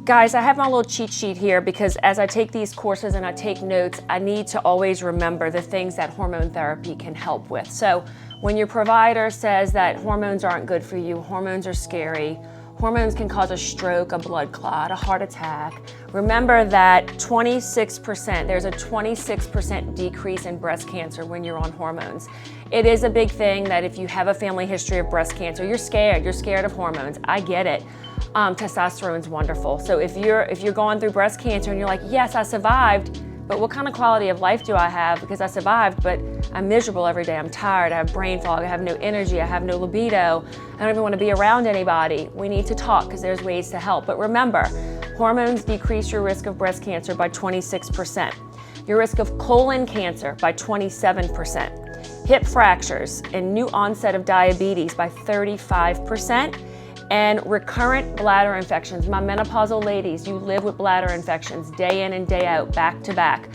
Guys, I have my little cheat sheet here because as I take these courses and I take notes, I need to always remember the things that hormone therapy can help with. So when your provider says that hormones aren't good for you, hormones are scary, hormones can cause a stroke, a blood clot, a heart attack, remember that there's a 26% decrease in breast cancer when you're on hormones. It is a big thing that if you have a family history of breast cancer, you're scared of hormones. I get it. Testosterone's wonderful. So if you're going through breast cancer and you're like, yes, I survived, but what kind of quality of life do I have because I survived, but I'm miserable every day, I'm tired, I have brain fog, I have no energy, I have no libido, I don't even want to be around anybody. We need to talk because there's ways to help. But remember, hormones decrease your risk of breast cancer by 26%, your risk of colon cancer by 27%, hip fractures and new onset of diabetes by 35%, and recurrent bladder infections. My menopausal ladies, you live with bladder infections day in and day out, back to back.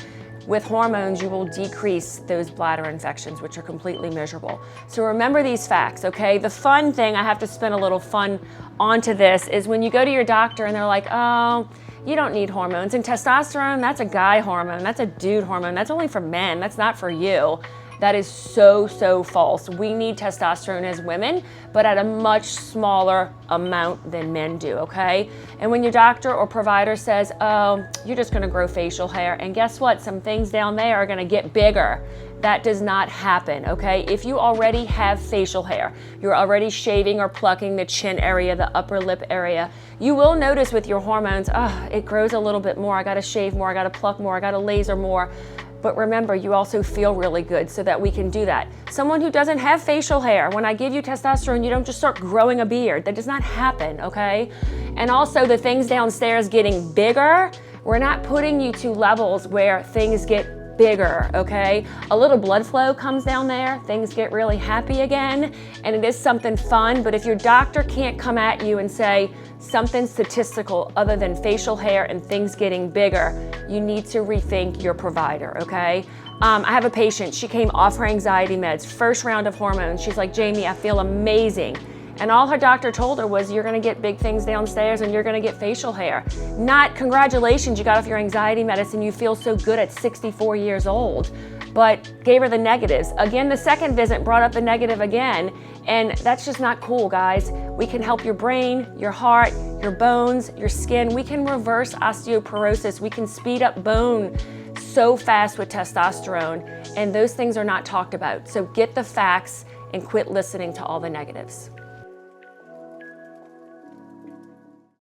With hormones, you will decrease those bladder infections, which are completely miserable. So remember these facts, okay? The fun thing, I have to spin a little fun onto this, is when you go to your doctor and they're like, oh, you don't need hormones. And testosterone, that's a guy hormone, that's a dude hormone, that's only for men, that's not for you. That is so false. We need testosterone as women, but at a much smaller amount than men do, okay? And when your doctor or provider says, oh, you're just gonna grow facial hair, and guess what? Some things down there are gonna get bigger. That does not happen, okay? If you already have facial hair, you're already shaving or plucking the chin area, the upper lip area, you will notice with your hormones, it grows a little bit more, I gotta shave more, I gotta pluck more, I gotta laser more. But remember, you also feel really good so that we can do that. Someone who doesn't have facial hair, when I give you testosterone, you don't just start growing a beard. That does not happen, okay? And also the things downstairs getting bigger, we're not putting you to levels where things get bigger, okay? A little blood flow comes down there, things get really happy again, and it is something fun, but if your doctor can't come at you and say something statistical other than facial hair and things getting bigger, you need to rethink your provider, okay? I have a patient, she came off her anxiety meds, first round of hormones. She's like, Jamie, I feel amazing. And all her doctor told her was, you're gonna get big things downstairs and you're gonna get facial hair. Not, congratulations, you got off your anxiety medicine, you feel so good at 64 years old. But gave her the negatives. Again, the second visit brought up the negative again, and that's just not cool, guys. We can help your brain, your heart, your bones, your skin. We can reverse osteoporosis. We can speed up bone so fast with testosterone, and those things are not talked about. So get the facts and quit listening to all the negatives.